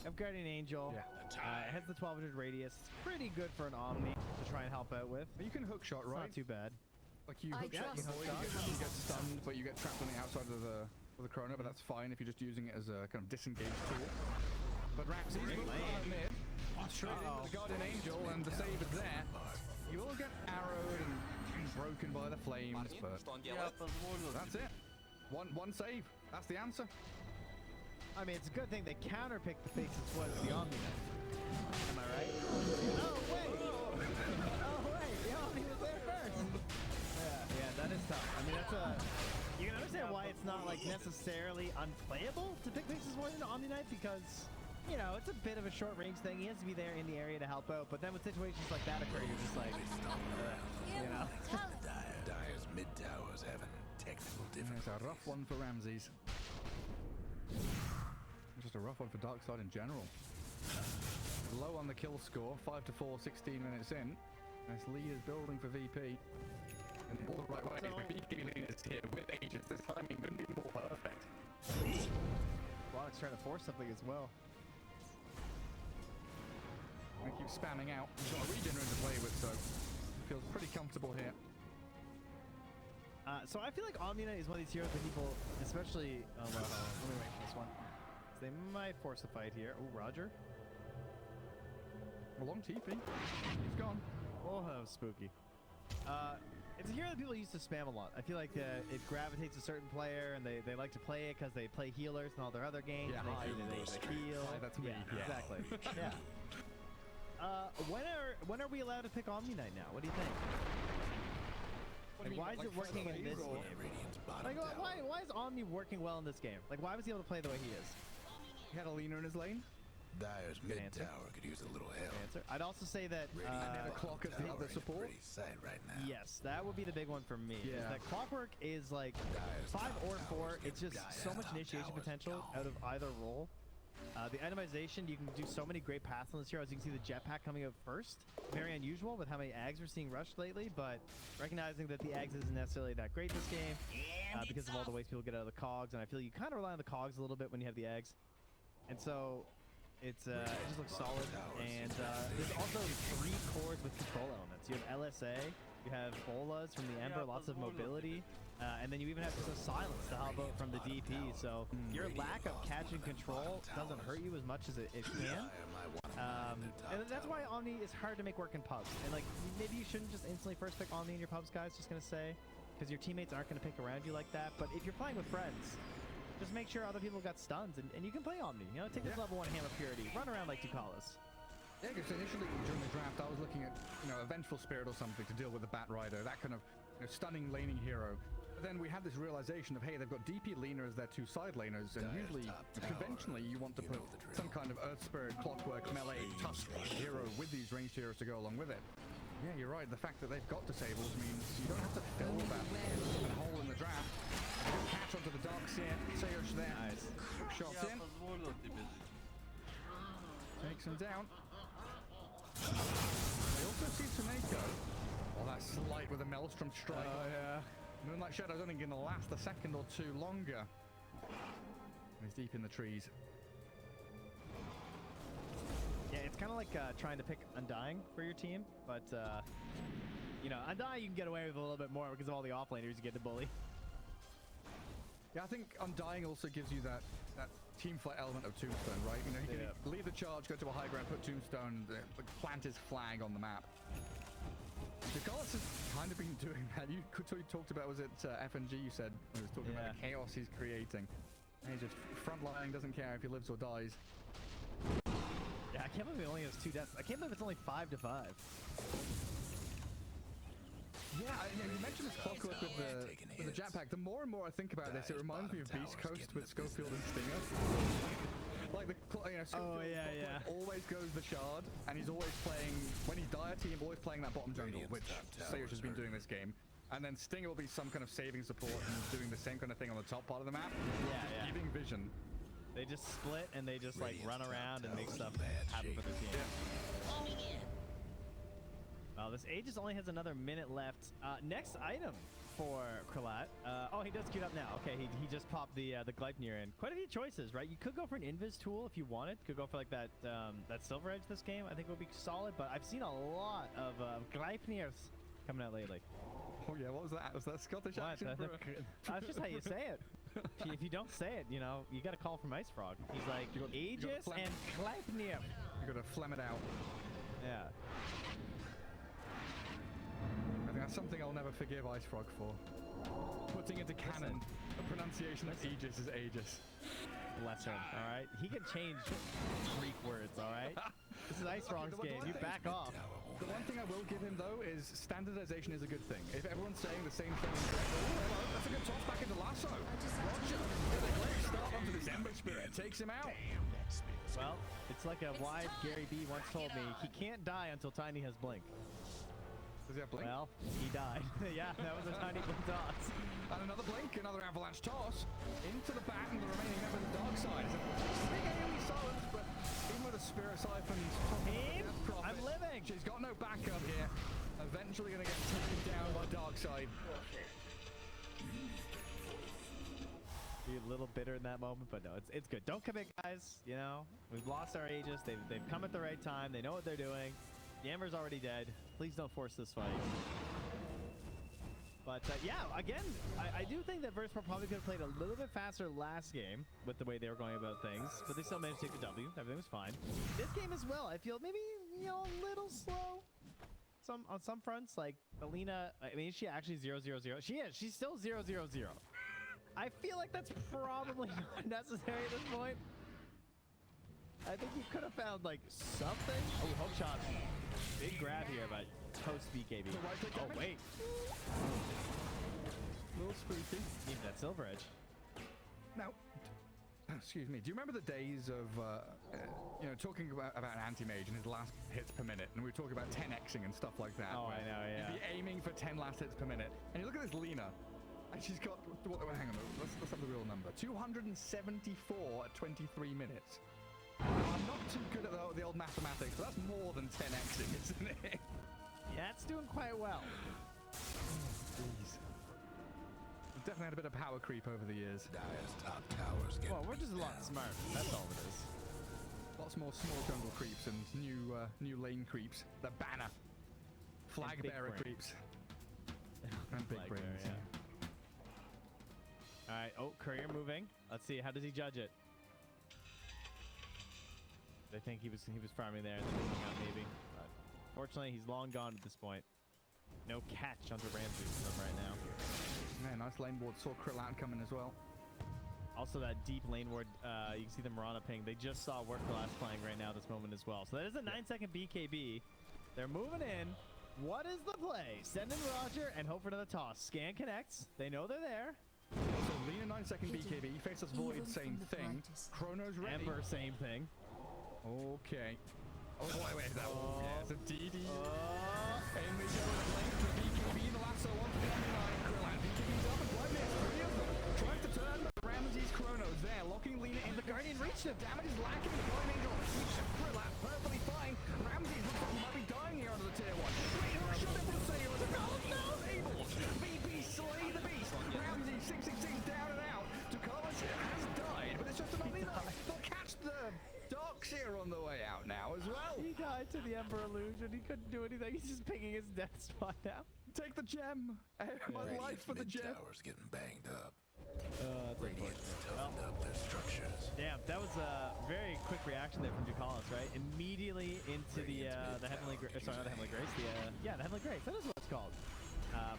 I have Guardian Angel. Yeah. It has the 1200 radius. It's pretty good for an Omni to try and help out with. You can hook shot, It's right? not too bad. Like you hook shot the void, you get stunned, but you get trapped on the outside of the Chrono, but that's fine if you're just using it as a kind of disengaged tool. But Ramsey's moving on mid, straight into the Guardian Angel, and the save is there. You will get arrowed and broken by the flames, but that's it. One save. That's the answer. I mean, it's a good thing they counterpicked the Faceless Foot with the Omni. Am I right? Oh, wait! Oh, wait! The Omni was there first! Yeah, that is tough. I mean, that's a... You can understand why it's not, like, necessarily unplayable to pick Faceless Void into Omni Knight because, you know, it's a bit of a short-range thing. He has to be there in the area to help out, but then with situations like that occur, you're just like, you know? Dire's mid tower's having technical difficulties. It's a rough one for Ramses. Just a rough one for Darkside in general. Low on the kill score, 5-4, 16 minutes in. This lead is building for VP. And all the right way, VP lead is here with Aegis. This timing couldn't be more perfect. Roddick's trying to force something as well. I keep spamming out. He's got a regener to play with, so he feels pretty comfortable here. So I feel like Omni Knight is one of these heroes that people, especially... Oh, well, let me wait for this one. They might force a fight here. Oh, Roger. A long TP. He's gone. Oh, that was spooky. It's a hero that people used to spam a lot. I feel like it gravitates a certain player, and they like to play it because they play healers in all their other games. Yeah, they heal. That's me. Yeah, exactly. Yeah. When are we allowed to pick Omni Knight now? What do you think? Like, why is it working in this game? Like, why is Omni working well in this game? Like, why was he able to play the way he is? He had a leaner in his lane. Dire's mid tower could use a little help. Answer. I'd also say that The clock as the other support. Pretty sight right now. yes, that would be the big one for me. Yeah. Is that Clockwork is like 5 or 4. It's just so much initiation potential out of either role. The itemization, you can do so many great paths on this hero. As you can see, the jetpack coming out first. Very unusual with how many Ags we're seeing rushed lately, but recognizing that the Ags isn't necessarily that great this game because of all the ways people get out of the cogs, and I feel you kind of rely on the cogs a little bit when you have the Ags. And so it just looks solid. And there's also 3 cores with control elements. You have LSA, you have bolas from the Ember, lots of mobility, and then you even have just a silence to help out from the DP. So your lack of catch and control doesn't hurt you as much as it can. And that's why Omni is hard to make work in pubs. And like maybe you shouldn't just instantly first pick Omni in your pubs, guys. Just gonna say, because your teammates aren't going to pick around you like that. But if you're playing with friends, just make sure other people got stuns, and you can play Omni. You know, take this level 1 Hammer Purity, run around like Ducalis. Yeah, because initially during the draft, I was looking at, you know, a Vengeful Spirit or something to deal with the Bat Rider, that kind of, you know, stunning laning hero. But then we had this realization of, hey, they've got DP Lina as their 2 side laners, and usually, conventionally, you want to put some kind of Earth Spirit, Clockwork, Melee, Tusk hero with these ranged heroes to go along with it. Yeah, you're right. The fact that they've got disables means you don't have to fill that hole in the draft. Good catch onto the Darkside. Sayos there. Nice. Shots in. Takes him down. They also see Taneko. Oh, that slight with a Maelstrom strike. Oh, yeah. Moonlight Shadow's only going to last a second or two longer. And he's deep in the trees. Yeah, it's kind of like trying to pick Undying for your team, but, you know, Undying you can get away with a little bit more because of all the offlaners you get to bully. Yeah, I think Undying also gives you that team fight element of Tombstone, right? You know, you can lead the charge, go to a high ground, put Tombstone, plant his flag on the map. Ducalis has kind of been doing that. You talked about, was it FNG you said? He was talking about the chaos he's creating. And he's just frontlining, doesn't care if he lives or dies. Yeah, I can't believe he only has 2 deaths. I can't believe it's only 5 to 5. Yeah, you mentioned this Clockwork with the jetpack. The more and more I think about this, it reminds me of Beast Coast with Schofield and Stinger. Like Schofield always goes the Shard, and he's always playing, when he's dire team, always playing that bottom jungle, which Sayos has been doing this game. And then Stinger will be some kind of saving support and doing the same kind of thing on the top part of the map. Yeah. Giving vision. They just split and they just like run around and make stuff happen for their team. Well, this Aegis only has another minute left. Next item for Kralat. Oh, he does queue up now. Okay, he just popped the Gleipnir in. Quite a few choices, right? You could go for an Invis tool if you wanted. Could go for like that Silver Edge this game. I think it would be solid, but I've seen a lot of Gleipnirs coming out lately. Oh yeah, what was that? Was that Scottish accent? That's just how you say it. If you don't say it, you know, you got to call from Ice Frog. He's like, Aegis and Gleipnir. You got to phlegm it out. Yeah. I think that's something I'll never forgive Ice Frog for. Putting into canon the pronunciation of Aegis is Aegis. Bless him, all right? He can change Greek words, all right? This is Ice Frog's game. You back off. The one thing I will give him, though, is standardization is a good thing. If everyone's saying the same thing, that's a good toss back into Lasso. Roger, with a great start onto this Ember Spirit, takes him out. Well, it's like a wise Gary B once told me, he can't die until Tiny has Blink. Does he have Blink? Well, he died. Yeah, that was a Tiny Blink toss. And another Blink, another Avalanche toss into the bat, and the remaining member of the Darkside. Big AoE silence, but even with a Spirit Siphon's I'm living! She's got no backup here. Eventually going to get taken down by Darkside. Be a little bitter in that moment, but no, it's good. Don't commit, guys. You know, we've lost our Aegis. They've come at the right time. They know what they're doing. The Ember's already dead. Please don't force this fight. But yeah, again, I do think that Virtus.pro probably could have played a little bit faster last game with the way they were going about things, but they still managed to take the W. Everything was fine. This game as well, I feel maybe, you know, a little slow. On some fronts, like Alina, I mean, is she actually 0-0-0? She is. She's still 0-0-0. I feel like that's probably not necessary at this point. I think you could have found like something. Oh, hook shot. Big grab here, but toast BKB. Oh, wait. A little spooky. Need that Silver Edge. Now, excuse me. Do you remember the days of, you know, talking about an anti-mage and his last hits per minute, and we were talking about 10xing and stuff like that? Oh, I know, yeah. You'd be aiming for 10 last hits per minute, and you look at this Lina, and she's got. Hang on, let's have the real number. 274 at 23 minutes. I'm not too good at the old mathematics, but that's more than 10xing, isn't it? Yeah, it's doing quite well. Jeez. We've definitely had a bit of power creep over the years. Dire's top towers get Well, we're just a lot smarter. That's all it is. Lots more small jungle creeps and new lane creeps. The banner. Flag bearer creeps. And big brains. Yeah. All right. Oh, Courier moving. Let's see. How does he judge it? I think he was farming there and then moving out maybe. But fortunately, he's long gone at this point. No catch onto Ramsey from right now. Yeah, nice lane ward. Saw Krillat coming as well. Also, that deep lane ward, you can see the Mirana ping. They just saw Work Glass playing right now, this moment as well. So that is a 9-second BKB. They're moving in. What is the play? Send in Roger and hope for another toss. Scan connects. They know they're there. So Lina 9-second BKB. Faceless Void, same thing. Chrono's ready. Ember, same thing. Okay. Oh, wait, that one. Yeah, it's a DD. And they go with a lane to BKB. The lasso onto the 99. Krillat BKB's up and blind there. Three of them. Tries to turn, but Ramsey's Chrono's there. Locking Lina in. The Guardian reached him. Damage is lacking. The Guardian Angel reached Krillat perfectly fine. Ramsey looks like he might be dying here under the tier 1. Wait, no, shot it for the sailor. No, Abel. VP slay the beast. Ramsey 666 down and out. Tukalas has died, but it's just another Lina. They'll catch the Darkside on the way out now as well. He died to the Ember illusion. He couldn't do anything. He's just picking his death spot now. Take the gem. My life for the gem. Towers getting banged up. That's Radiant's toughened up their structures. Damn, that was a very quick reaction there from Ducalis, right? Immediately into the Heavenly Grace. Sorry, not the Heavenly Grace. The Heavenly Grace. That is what it's called.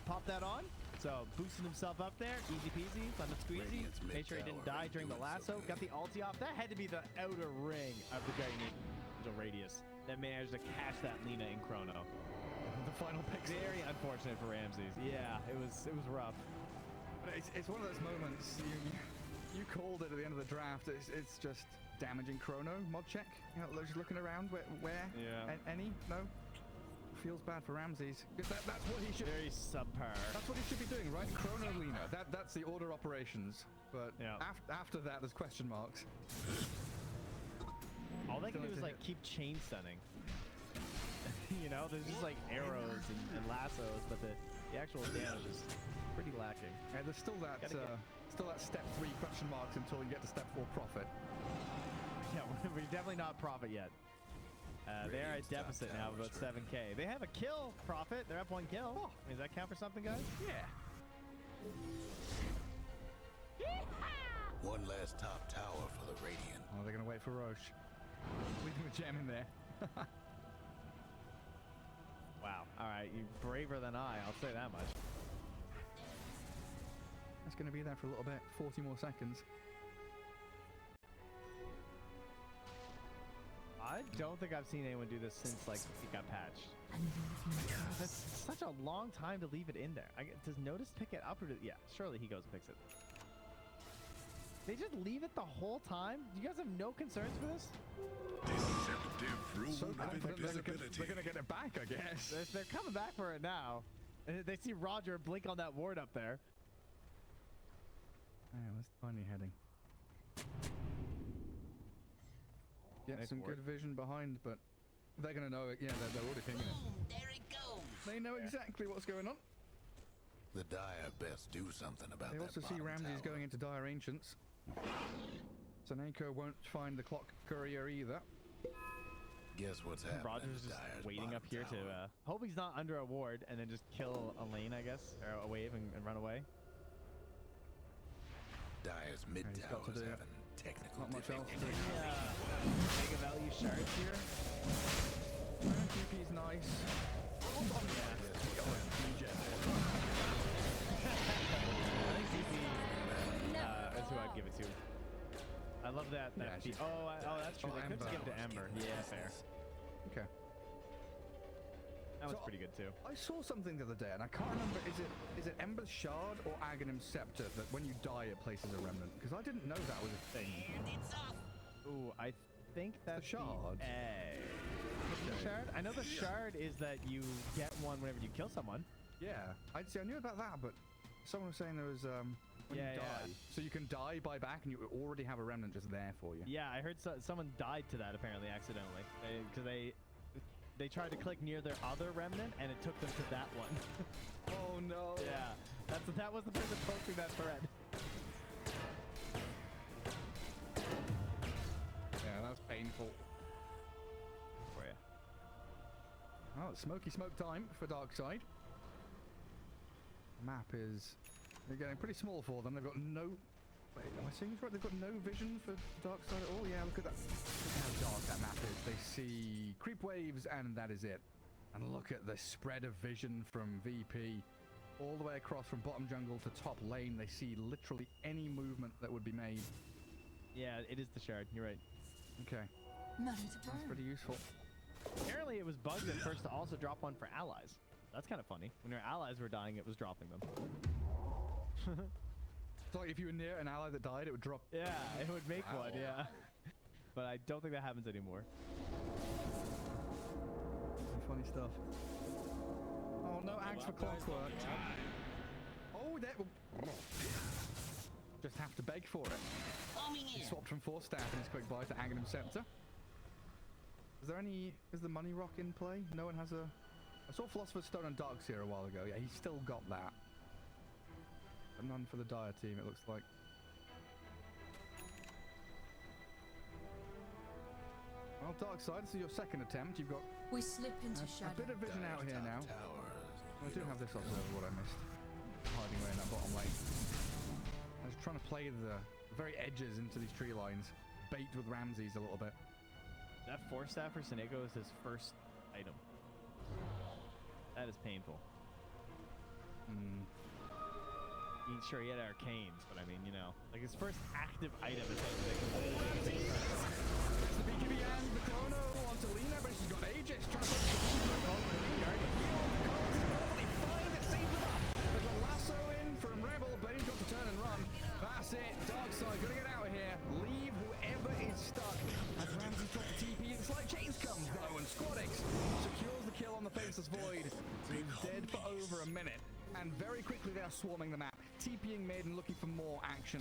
Pop that on. So boosting himself up there, easy peasy, lemon squeezy. Made sure he didn't die during the lasso. Got the ulti off. That had to be the outer ring of the Guardian Angel radius that managed to catch that Lina in Chrono. The final pick. Very unfortunate for Ramses. Yeah, it was rough. But it's one of those moments you called it at the end of the draft. It's just damaging Chrono. Mod check. You know, just looking around. Where? Yeah. Any? No. Feels bad for Ramses. That's what he should. Very subpar. That's what he should be doing, right? Chrono Lina. That's the order operations. But yeah. After that, there's question marks. All they can do is like keep chain stunning. You know, there's just like arrows and lassos, but the actual damage is pretty lacking. Yeah, there's still that step 3 question marks until you get to step 4 profit. Yeah, we're definitely not profit yet. They are at deficit now of about 7k. They have a kill profit. They're up 1 kill. Oh. Does that count for something, guys? Yeah. One last top tower for the Radiant. Oh, they're gonna wait for Roche. Leaving the gem in there. Wow. All right, you're braver than I. I'll say that much. It's gonna be there for a little bit. 40 more seconds. I don't think I've seen anyone do this since like it got patched. That's such a long time to leave it in there. Does Notice pick it up or yeah, surely he goes and picks it. They just leave it the whole time? Do you guys have no concerns for this? Deceptive rule So of invisibility. they're gonna get it back, I guess. They're coming back for it now. They see Roger blink on that ward up there. Yeah, where's Tiny heading? Get Nice some ward. good vision behind, but they're gonna know it. Yeah, they're already pinging it. There it goes. They know exactly what's going on. The Dire best do something about They that also see bottom Ramses tower. going into Dire Ancients. Saneko won't find the clock courier either. Guess what's happening? Roger's to just Dire's waiting up bottom here tower? to hope he's not under a ward and then just kill a lane, I guess, or a wave and run away. Dire's mid he's got to towers do it. having technical Not much else to do. Mega value shards here. TP's nice. I think DP is who I'd give it to. I love that. Yeah, that she's- oh, that's true. Oh, They could just Ember. give it to Ember. Yeah, fair. Okay. That was So- pretty good too. I saw something the other day, and I can't remember. Is it Ember's Shard or Aghanim's Scepter that when you die it places a remnant? Because I didn't know that was a thing. And it's off. Ooh, I think that's shard. The egg. The shard? I know the shard is that you get one whenever you kill someone. Yeah, I knew about that, but someone was saying there was when Yeah, you die, yeah. so you can die, buy back, and you already have a remnant just there for you. Yeah, I heard someone died to that apparently accidentally because they tried to click near their other remnant and it took them to that one. Oh no. Yeah, that was the person posting that thread. Yeah, that's painful. For you. Oh, it's smoky smoke time for Darkside. Map is they're getting pretty small for them. They've got no. Wait, am I seeing this right? They've got no vision for Darkside at all. Yeah, look at that. Look at how dark that map is. They see creep waves, and that is it. And look at the spread of vision from VP. all the way across from bottom jungle to top lane. They see literally any movement that would be made. Yeah, it is the shard. You're right. Okay. That's pretty useful. Apparently, it was bugged at first to also drop one for allies. That's kind of funny. When your allies were dying, it was dropping them. So like if you were near an ally that died, it would drop. Yeah, it would make one, yeah. But I don't think that happens anymore. Some funny stuff. Oh, no axe for clockwork. Oh, that will... Just have to beg for it. He swapped from Force Staff in his quick buy to Aghanim Scepter. Is there any... Is the Money Rock in play? No one has a... I saw Philosopher's Stone and Darkseer a while ago. Yeah, he's still got that. But none for the Dire team, it looks like. Well, Darkside, this is your second attempt. You've got We slip into a shadow. bit of vision out here now. Towers. I do have this observer, what I missed. Hiding away in that bottom lane. I was trying to play the very edges into these tree lines. Bait with Ramses a little bit. That Force Staff for Senego is his first item. That is painful. Sure, he had arcanes, but I mean, you know, like his first active item is something that can There's the BKB and the Chrono onto Lina, but she's got Aegis trying to put There's a lasso in from Rebel, but he's got to turn and run. That's it. Darkside, gonna get out of here. Leave whoever is stuck. As Ramsey drops the TP, the slight chains comes though, and Squadix secures the kill on the Faceless Void. He's dead for over a minute. And very quickly they are swarming the map, TPing mid and looking for more action.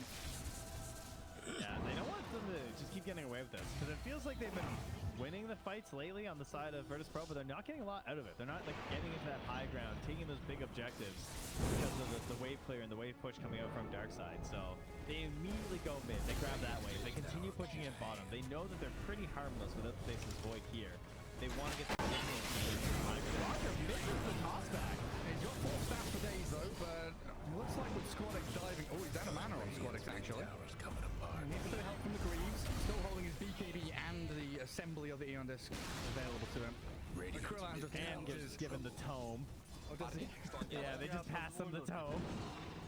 Yeah, they don't want them to just keep getting away with this, because it feels like they've been winning the fights lately on the side of Virtus.pro, but they're not getting a lot out of it. They're not like getting into that high ground, taking those big objectives because of the wave clear and the wave push coming out from Darkside. So they immediately go mid, they grab that wave, they continue pushing in bottom. They know that they're pretty harmless without the Faceless Void here. They want to get the high ground. Roger misses the toss back. He's got 4 stats for days though, but looks like with Squadix diving... Oh, he's down a mana on Squadix actually. Towers coming apart. Needs a bit of help from the Greaves, still holding his BKB and the assembly of the Aeon Disc available to him. The Krillin just And gets given the tome. Oh, does he? Yeah, they just pass him the tome.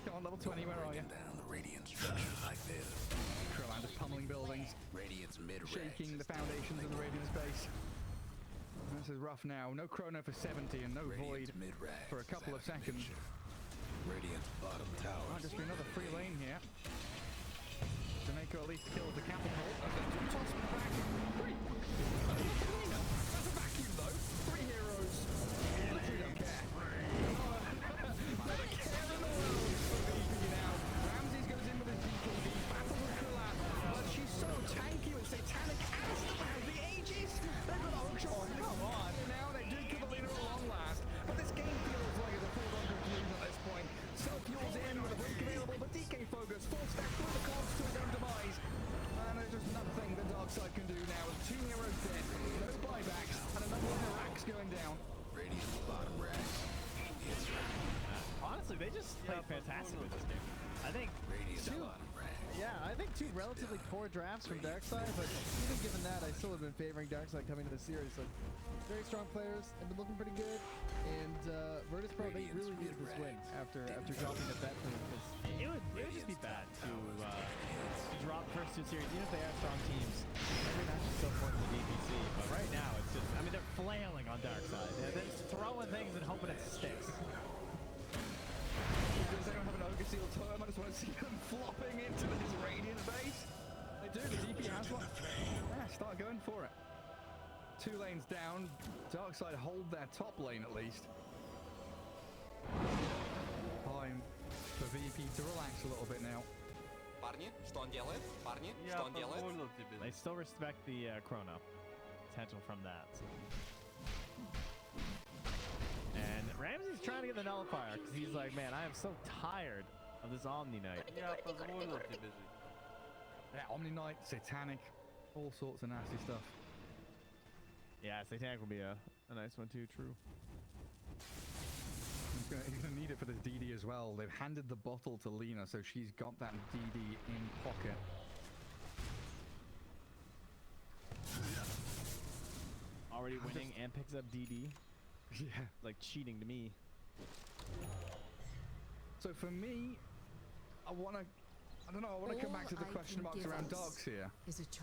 Come on, level 20, where are you? Down the Radiant structure like this. Krillin just pummeling buildings, Radiant's mid-range. shaking the foundations of the Radiant's base. This is rough now. No Chrono for 70 and no Void for a couple of seconds. Radiant's bottom tower. Might just be another free lane here. Jamaica at least killed the catapult. Toss back. 3. That's a vacuum though. 3 heroes. Literally don't care. Not a care in the world for VP now. Ramses goes in with his BKB. Battle with Krillin. But she's so tanky with Satanic and still has the Aegis. They've got a hook shot. Oh, come on. Now they do kill the leader at long last. But this game feels like it's a foregone conclusion at this point. Self-fuels in with a blink available, but DK Focus full stack through the cards to his own demise. And there's just nothing the Darkside can do now with 2 heroes dead, no buybacks, and another one of Rax going down. Radiant's bottom racks. It's Honestly, they just played fantastic with this game. I think Radiant's two, bottom racks. Yeah, I think 2 relatively poor drafts from Darkside, but even given that, I still have been favoring Darkside coming to the series. So very strong players, have been looking pretty good, and Virtus.pro, they really needed this win after dropping the bet for them. it would just be bad to drop the first 2 series, even if they are strong teams. Every match is so important to the DPC, but right now it's just, I mean, they're flailing on Darkside. They're just throwing things and hoping it sticks. Because they don't have an Ogre Seal Totem, I just want to see them flopping into his Radiant base. They do, the DP has one. Yeah, start going for it. 2 lanes down. Darkside hold their top lane at least. Time for VP to relax a little bit now. Парни, что он делает? Парни, что он делает? They still respect the chrono potential from that. And Ramsey's trying to get the nullifier because he's like, man, I am so tired of this Omni Knight. Yeah, Omni Knight, Satanic, all sorts of nasty stuff. Yeah, Satanic will be a nice one too, true. He's gonna need it for this DD as well. They've handed the bottle to Lina, so she's got that DD in pocket. Already winning and picks up DD. Yeah. Like cheating to me. So for me, I want to come back to the question marks around Darks here.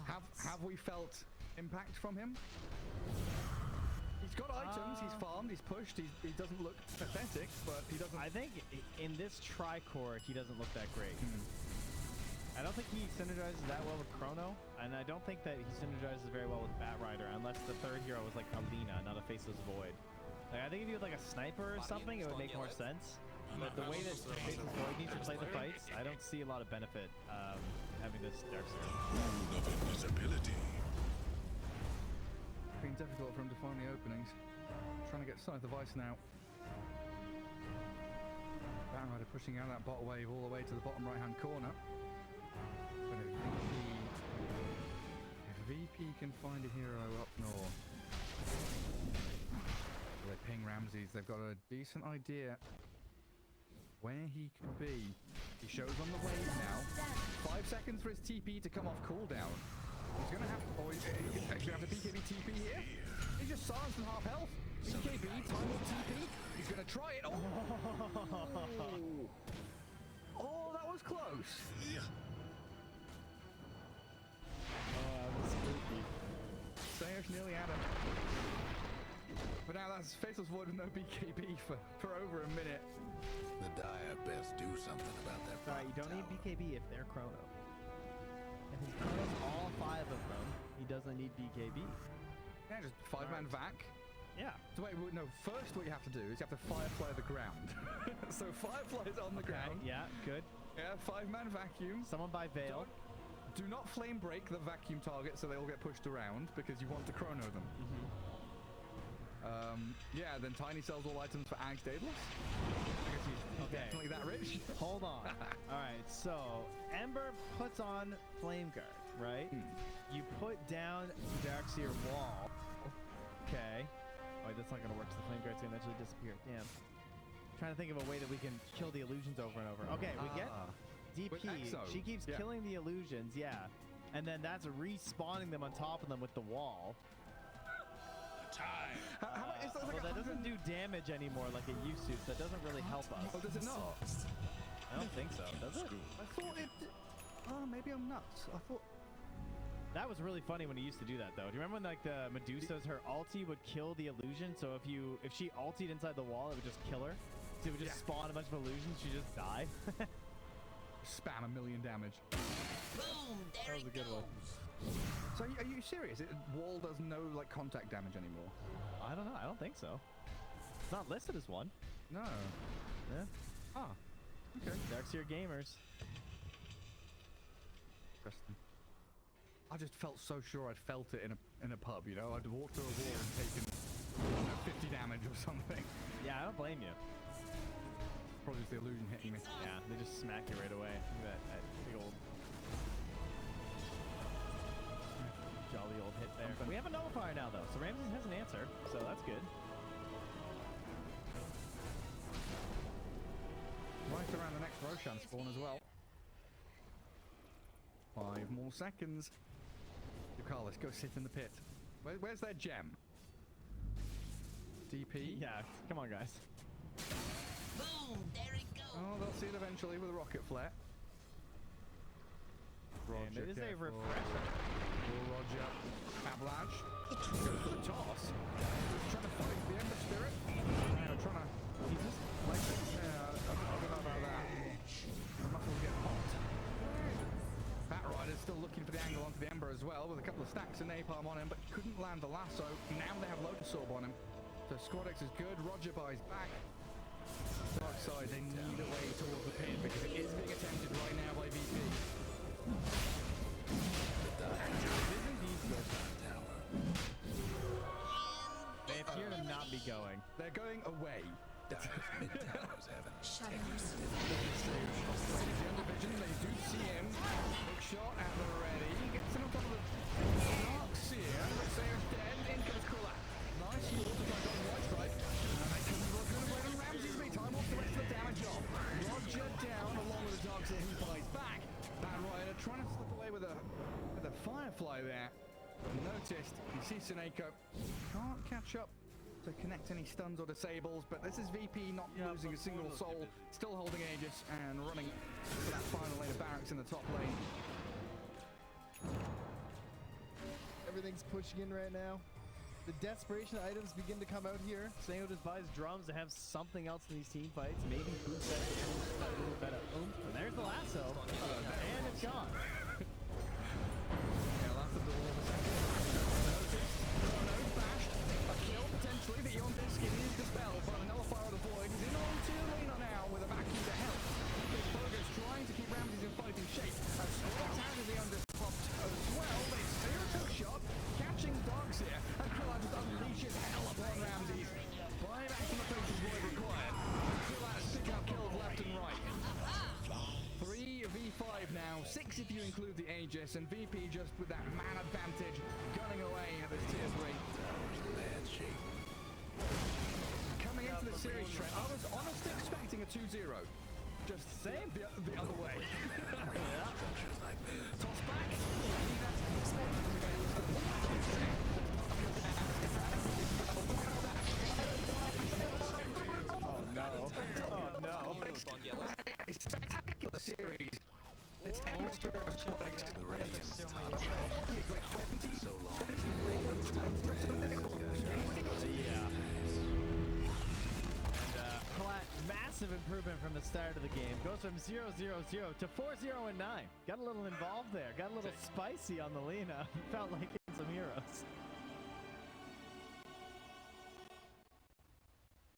Have we felt impact from him? He's got items, he's farmed, he's pushed, he doesn't look pathetic, but he doesn't... I think in this Tricore, he doesn't look that great. I don't think he synergizes that well with Chrono, and I don't think that he synergizes very well with Batrider, unless the third hero was like Alina, not a Faceless Void. Like, I think if you had like a sniper or something, it would make more sense. But the way that Faceless Void needs to play the fights, I don't see a lot of benefit having this Darkside. Moon of invisibility. Been difficult for him to find the openings. Trying to get Scythe of Ice now. Batrider pushing out that bot wave all the way to the bottom right hand corner. But if VP can find a hero up north, they ping Ramses. They've got a decent idea where he can be. He shows on the wave now. 5 seconds for his TP to come off cooldown. He's gonna have to. Oh, he's gonna have to BKB TP here. He's just silenced and half health. BKB, time of TP. He's gonna try it. Oh, oh, that was close. Sayers nearly had him. But now that's Faceless Void with no BKB for over a minute. The Dire best do something about that. Sorry, you don't need BKB if they're Chrono. If he's Chrono's all 5 of them, he doesn't need BKB. Yeah, just 5-man vac. Yeah. So wait, no, first what you have to do is you have to Firefly the ground. So Firefly's on the ground. Yeah, good. Yeah, 5-man vacuum. Someone buy Veil. Do not flame break the vacuum target so they all get pushed around because you want to chrono them. Yeah, then Tiny sells all items for Ags Daedalus. I guess he's definitely that rich. Hold on. Alright, so Ember puts on Flame Guard, right? You put down Darkseer wall. Okay. Oh, that's not gonna work, so the Flame Guard's gonna eventually disappear. Damn. Trying to think of a way that we can kill the illusions over and over. Okay, we get DP. She keeps killing the illusions, yeah. And then that's respawning them on top of them with the wall. Well, that doesn't do damage anymore like it used to, so that doesn't really help us. Oh, does it not? I don't think so. Does it? I thought it... Oh, maybe I'm nuts. I thought... That was really funny when he used to do that, though. Do you remember when like the Medusa's, her ulti would kill the illusion? So if she ultied inside the wall, it would just kill her. So it would just spawn a bunch of illusions. She just die. Spam 1,000,000 damage. Boom! There That was a good one. So are you serious? Wall does no like contact damage anymore? I don't know. I don't think so. It's not listed as one. No. Yeah. Ah. Okay. Darkseer gamers. Interesting. I just felt so sure I'd felt it in a pub, you know? I'd walked through a wall and taken 50 damage or something. Yeah, I don't blame you. Probably just the illusion hitting me. Yeah, they just smack you right away. Look at that big old jolly old hit there. We have a nullifier now, though, so Ramses has an answer, so that's good. Right around the next Roshan spawn as well. 5 more seconds. Carlos, go sit in the pit. Where's their gem? DP? Yeah, come on, guys. Boom! There it goes. Oh, they'll see it eventually with a rocket flare. And it is a careful. refresher. Roger. Avalanche. Goes for the toss. Trying to fight the Ember Spirit. Trying to... He's just like this. Yeah, I don't know about that. The muscles get hot. Batrider's still looking for the angle onto the Ember as well, with a couple of stacks of napalm on him, but couldn't land the lasso. Now they have Lotus Orb on him. So Squadex is good. Roger buys back. Darkside, they need a way towards the pin because it is being attempted right now by VP. They appear to not be going. They're going away. Mid-towers haven't. Shadows. Vision, they do see him. Hook shot at the ready. Gets him on top of the Darkseer. Darkseer's dead. In comes Kula. Nice multiply on the right side. And they come looking away from Ramses. Meantime, wants the rest of the damage off. Roger down along with the Darkseer. He buys back. Batrider trying to slip away with a Firefly there. Noticed. You see Suneko. Can't catch up to to connect any stuns or disables, but this is VP not losing a single soul, still holding Aegis and running for that final lane of barracks in the top lane. Everything's pushing in right now. The desperation items begin to come out here. Sango just buys drums to have something else in these team fights. Maybe boost that a little bit of oomph. And there's the lasso. And it's gone. Yeah, that's the door of a second. Bashed. A kill potentially. The Eon Disc is dispelled by the Nullifier of the Void. He's in on 2 lane now with a vacuum to help. This Bogus trying to keep Ramses in fighting shape. As Squawks out of the Eon Disc popped as well. They steer a took shot, catching Dogs here. And Krillad just unleashes hell upon Ramses. Buyback from the faces Void required. Krillad picking up kills left and right. 3v5 now, 6 if you include the Aegis, and VP just with that man advantage, gunning away at this tier 3. Coming into the series, Trent, I was honestly expecting a 2-0. Just same the other way. Toss back. Oh no. Oh no. Stone yellow. A spectacular series. It's extra so long. Massive improvement from the start of the game. Goes from 0-0-0 to 4-0-9. Got a little involved there. Got a little spicy on the Lena. Felt like hitting some heroes.